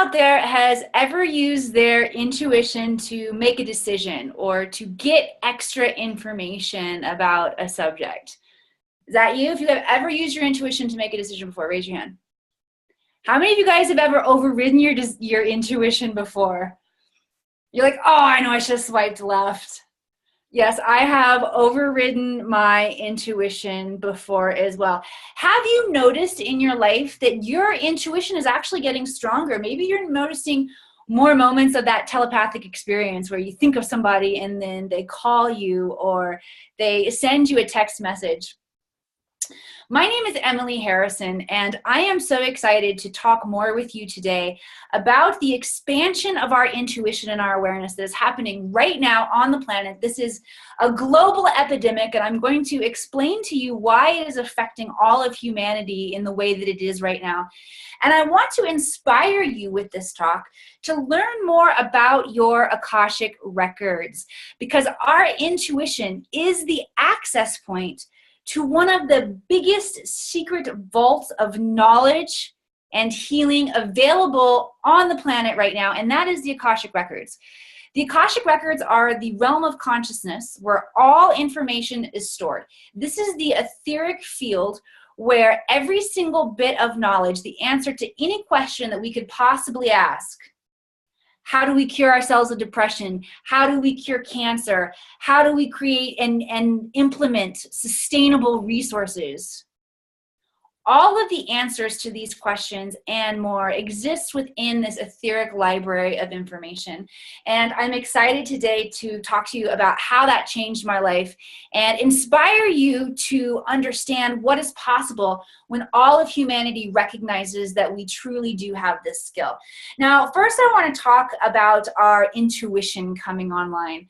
out there has ever used their intuition to make a decision or to get extra information about a subject? Is that you? If you have ever used your intuition to make a decision before, raise your hand. How many of you guys have ever overridden your intuition before? You're like, oh, I know, I should have swiped left. Yes, I have overridden my intuition before as well. Have you noticed in your life that your intuition is actually getting stronger? Maybe you're noticing more moments of that telepathic experience where you think of somebody and then they call you or they send you a text message. My name is Emily Harrison, and I am so excited to talk more with you today about the expansion of our intuition and our awareness that is happening right now on the planet. This is a global epidemic, and I'm going to explain to you why it is affecting all of humanity in the way that it is right now. And I want to inspire you with this talk to learn more about your Akashic Records, because our intuition is the access point to one of the biggest secret vaults of knowledge and healing available on the planet right now, and that is the Akashic Records. The Akashic Records are the realm of consciousness where all information is stored. This is the etheric field where every single bit of knowledge, the answer to any question that we could possibly ask, how do we cure ourselves of depression? How do we cure cancer? How do we create and implement sustainable resources? All of the answers to these questions and more exist within this etheric library of information. And I'm excited today to talk to you about how that changed my life and inspire you to understand what is possible when all of humanity recognizes that we truly do have this skill. Now, first I want to talk about our intuition coming online.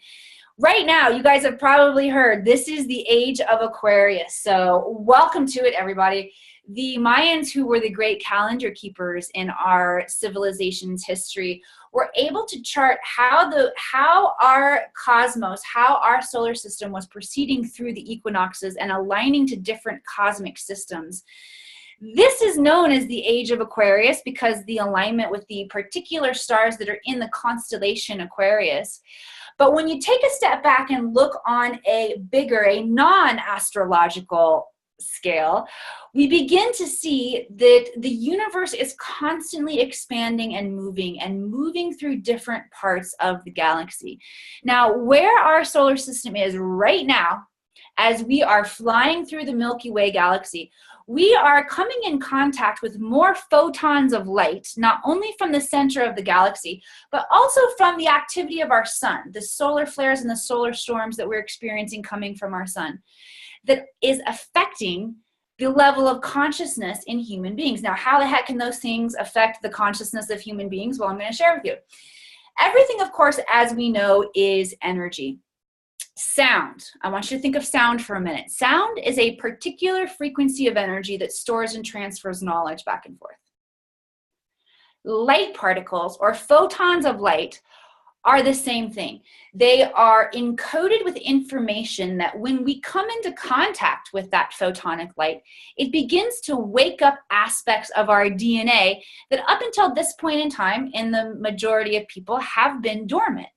Right now, you guys have probably heard, this is the age of Aquarius. So welcome to it, everybody. The Mayans, who were the great calendar keepers in our civilization's history, were able to chart how our cosmos, how our solar system was proceeding through the equinoxes and aligning to different cosmic systems. This is known as the age of Aquarius because the alignment with the particular stars that are in the constellation Aquarius. But when you take a step back and look on a non-astrological scale, we begin to see that the universe is constantly expanding and moving through different parts of the galaxy. Now, where our solar system is right now, as we are flying through the Milky Way galaxy, we are coming in contact with more photons of light, not only from the center of the galaxy, but also from the activity of our sun, the solar flares and the solar storms that we're experiencing coming from our sun, that is affecting the level of consciousness in human beings. Now, how the heck can those things affect the consciousness of human beings? Well, I'm going to share with you. Everything, of course, as we know, is energy. Sound. I want you to think of sound for a minute. Sound is a particular frequency of energy that stores and transfers knowledge back and forth. Light particles, or photons of light, are the same thing. They are encoded with information that when we come into contact with that photonic light, it begins to wake up aspects of our DNA that up until this point in time, in the majority of people, have been dormant.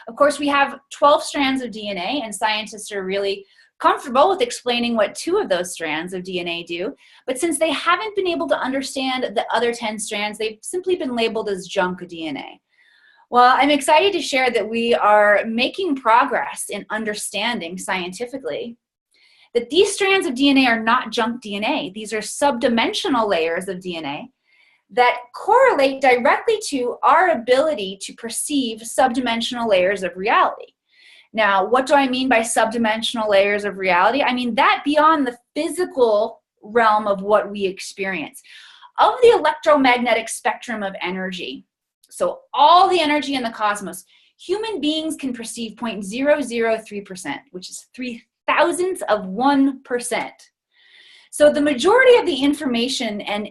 Of course, we have 12 strands of DNA, and scientists are really comfortable with explaining what 2 of those strands of DNA do. But since they haven't been able to understand the other 10 strands, they've simply been labeled as junk DNA. Well, I'm excited to share that we are making progress in understanding scientifically that these strands of DNA are not junk DNA. These are subdimensional layers of DNA that correlate directly to our ability to perceive subdimensional layers of reality. Now, what do I mean by subdimensional layers of reality? I mean that beyond the physical realm of what we experience, of the electromagnetic spectrum of energy. So all the energy in the cosmos, human beings can perceive 0.003%, which is 0.003 of 1%. So the majority of the information and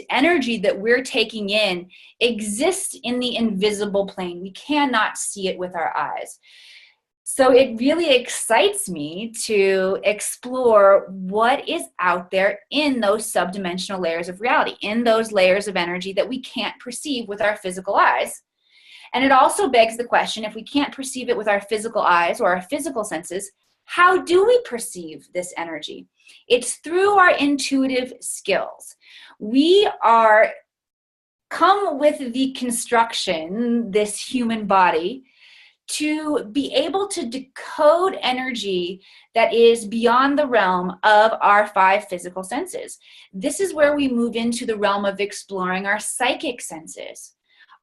energy that we're taking in exists in the invisible plane. We cannot see it with our eyes. So it really excites me to explore what is out there in those subdimensional layers of reality, in those layers of energy that we can't perceive with our physical eyes. And it also begs the question, if we can't perceive it with our physical eyes or our physical senses, how do we perceive this energy? It's through our intuitive skills. We are come with the construction, this human body, to be able to decode energy that is beyond the realm of our 5 physical senses. This is where we move into the realm of exploring our psychic senses,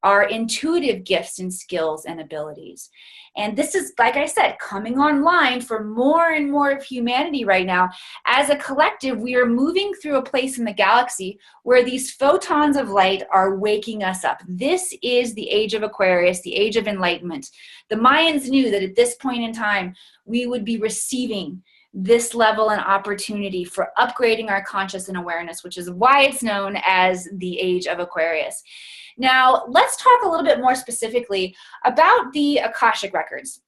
our intuitive gifts and skills and abilities. And this is, like I said, coming online for more and more of humanity right now. As a collective, we are moving through a place in the galaxy where these photons of light are waking us up. This is the age of Aquarius, the age of enlightenment. The Mayans knew that at this point in time, we would be receiving this level and opportunity for upgrading our conscious and awareness, which is why it's known as the age of Aquarius. Now, let's talk a little bit more specifically about the Akashic Records.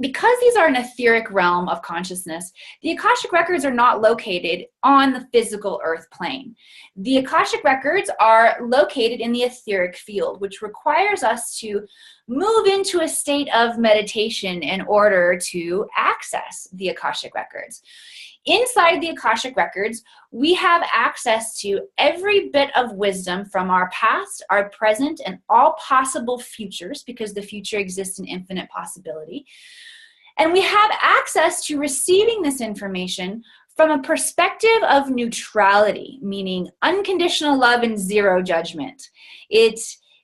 Because these are an etheric realm of consciousness, the Akashic Records are not located on the physical earth plane. The Akashic Records are located in the etheric field, which requires us to move into a state of meditation in order to access the Akashic Records. Inside the Akashic Records, we have access to every bit of wisdom from our past, our present, and all possible futures, because the future exists in infinite possibility. And we have access to receiving this information from a perspective of neutrality, meaning unconditional love and zero judgment. It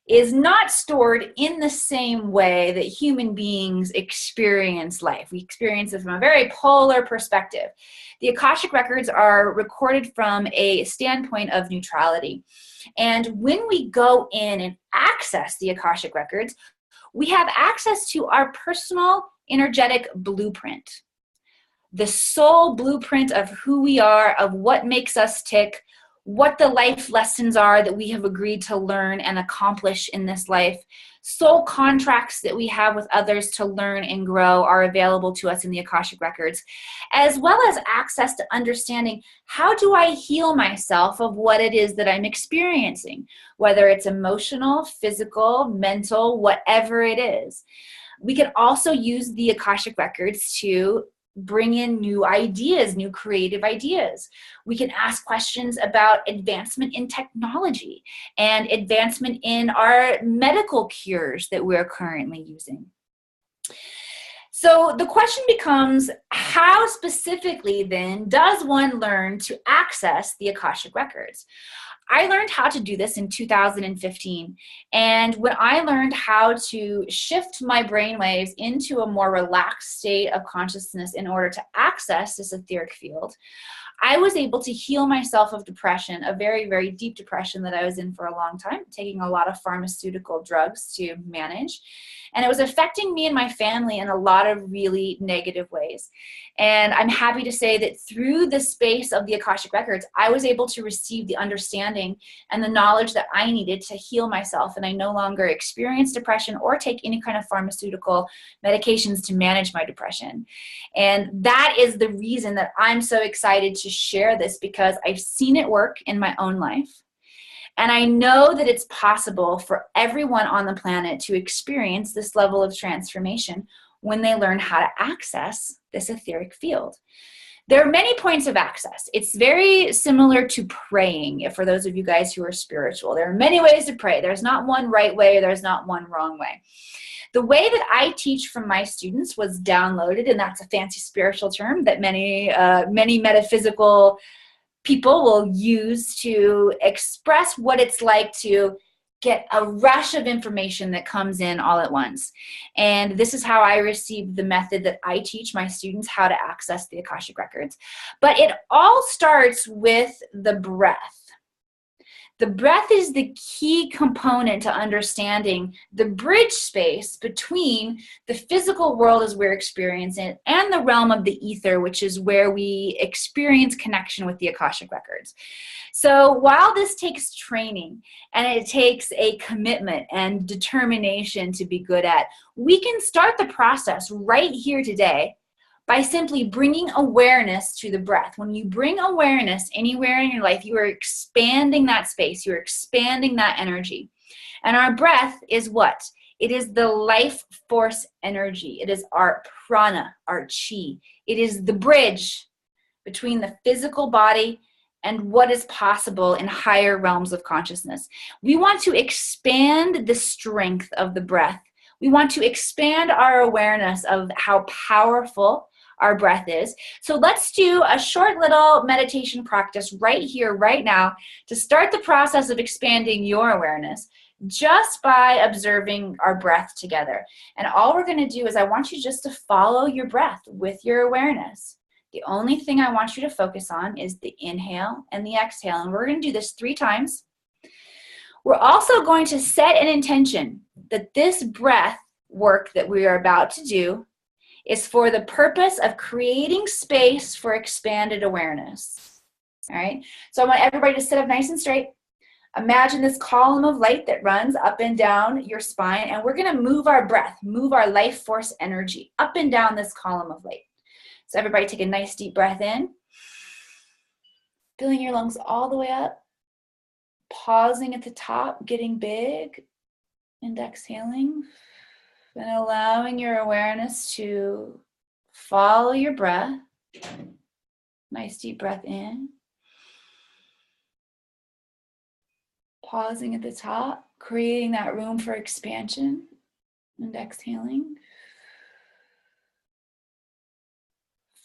is not stored in the same way that human beings experience life. We experience it from a very polar perspective. The Akashic Records are recorded from a standpoint of neutrality. And when we go in and access the Akashic Records, we have access to our personal energetic blueprint, the soul blueprint of who we are, of what makes us tick, what the life lessons are that we have agreed to learn and accomplish in this life. Soul contracts that we have with others to learn and grow are available to us in the Akashic Records, as well as access to understanding how do I heal myself of what it is that I'm experiencing, whether it's emotional, physical, mental, whatever it is. We can also use the Akashic Records to bring in new ideas, new creative ideas. We can ask questions about advancement in technology and advancement in our medical cures that we're currently using. So the question becomes, how specifically then does one learn to access the Akashic Records? I learned how to do this in 2015. And when I learned how to shift my brainwaves into a more relaxed state of consciousness in order to access this etheric field, I was able to heal myself of depression, a very, very deep depression that I was in for a long time, taking a lot of pharmaceutical drugs to manage. And it was affecting me and my family in a lot of really negative ways. And I'm happy to say that through the space of the Akashic Records, I was able to receive the understanding and the knowledge that I needed to heal myself. And I no longer experience depression or take any kind of pharmaceutical medications to manage my depression. And that is the reason that I'm so excited to share this, because I've seen it work in my own life. And I know that it's possible for everyone on the planet to experience this level of transformation when they learn how to access this etheric field. There are many points of access. It's very similar to praying, for those of you guys who are spiritual. There are many ways to pray. There's not one right way, there's not one wrong way. The way that I teach from my students was downloaded, and that's a fancy spiritual term that many metaphysical people will use to express what it's like to get a rush of information that comes in all at once. And this is how I received the method that I teach my students how to access the Akashic Records. But it all starts with the breath. The breath is the key component to understanding the bridge space between the physical world as we're experiencing it and the realm of the ether, which is where we experience connection with the Akashic Records. So while this takes training and it takes a commitment and determination to be good at, we can start the process right here today by simply bringing awareness to the breath. When you bring awareness anywhere in your life, you are expanding that space. You're expanding that energy. And our breath is what? It is the life force energy. It is our prana, our chi. It is the bridge between the physical body and what is possible in higher realms of consciousness. We want to expand the strength of the breath. We want to expand our awareness of how powerful our breath is. So let's do a short little meditation practice right here, right now, to start the process of expanding your awareness just by observing our breath together. And all we're going to do is I want you just to follow your breath with your awareness. The only thing I want you to focus on is the inhale and the exhale. And we're going to do this 3 times. We're also going to set an intention that this breath work that we are about to do is for the purpose of creating space for expanded awareness. All right? So I want everybody to sit up nice and straight. Imagine this column of light that runs up and down your spine, and we're going to move our breath, move our life force energy up and down this column of light. So everybody take a nice deep breath in, filling your lungs all the way up, pausing at the top, getting big, and exhaling. And allowing your awareness to follow your breath. Nice deep breath in. Pausing at the top, creating that room for expansion. And exhaling.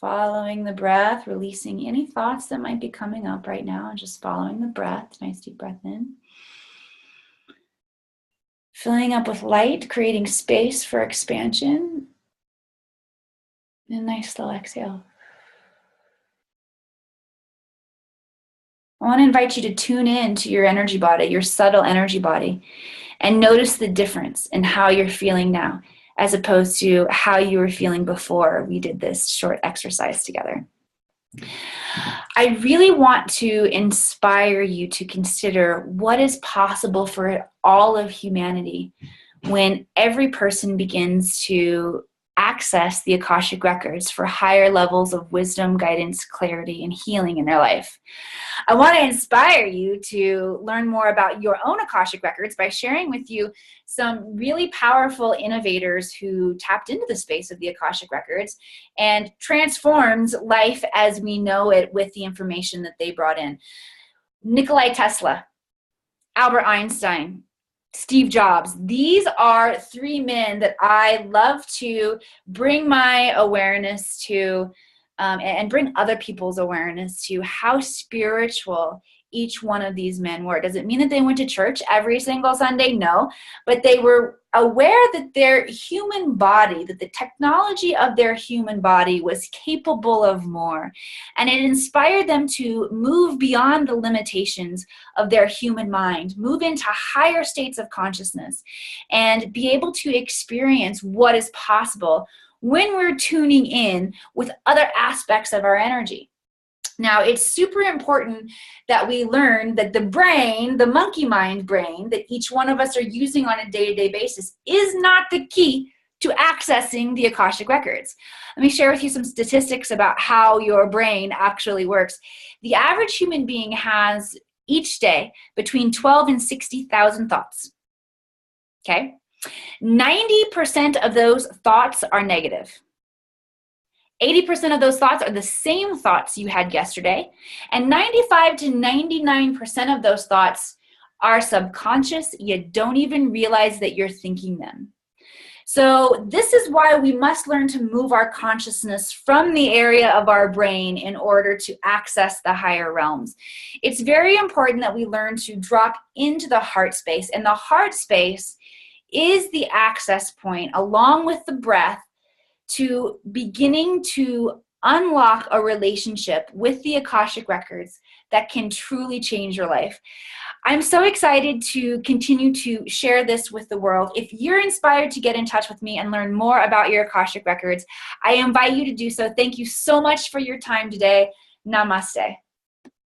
Following the breath, releasing any thoughts that might be coming up right now, and just following the breath. Nice deep breath in. Filling up with light, creating space for expansion. And nice slow exhale. I want to invite you to tune in to your energy body, your subtle energy body, and notice the difference in how you're feeling now, as opposed to how you were feeling before we did this short exercise together. I really want to inspire you to consider what is possible for all of humanity when every person begins to access the Akashic Records for higher levels of wisdom, guidance, clarity, and healing in their life. I want to inspire you to learn more about your own Akashic Records by sharing with you some really powerful innovators who tapped into the space of the Akashic Records and transformed life as we know it with the information that they brought in. Nikola Tesla, Albert Einstein, Steve Jobs. These are 3 men that I love to bring my awareness to and bring other people's awareness to how spiritual each one of these men were. Does it mean that they went to church every single Sunday? No, but they were aware that their human body, that the technology of their human body was capable of more. And it inspired them to move beyond the limitations of their human mind, move into higher states of consciousness, and be able to experience what is possible when we're tuning in with other aspects of our energy. Now, it's super important that we learn that the brain, the monkey mind brain that each one of us are using on a day-to-day basis is not the key to accessing the Akashic Records. Let me share with you some statistics about how your brain actually works. The average human being has each day between 12 and 60,000 thoughts. Okay? 90% of those thoughts are negative. 80% of those thoughts are the same thoughts you had yesterday, and 95 to 99% of those thoughts are subconscious. You don't even realize that you're thinking them. So this is why we must learn to move our consciousness from the area of our brain in order to access the higher realms. It's very important that we learn to drop into the heart space, and the heart space is the access point, along with the breath, to beginning to unlock a relationship with the Akashic Records that can truly change your life. I'm so excited to continue to share this with the world. If you're inspired to get in touch with me and learn more about your Akashic Records, I invite you to do so. Thank you so much for your time today. Namaste.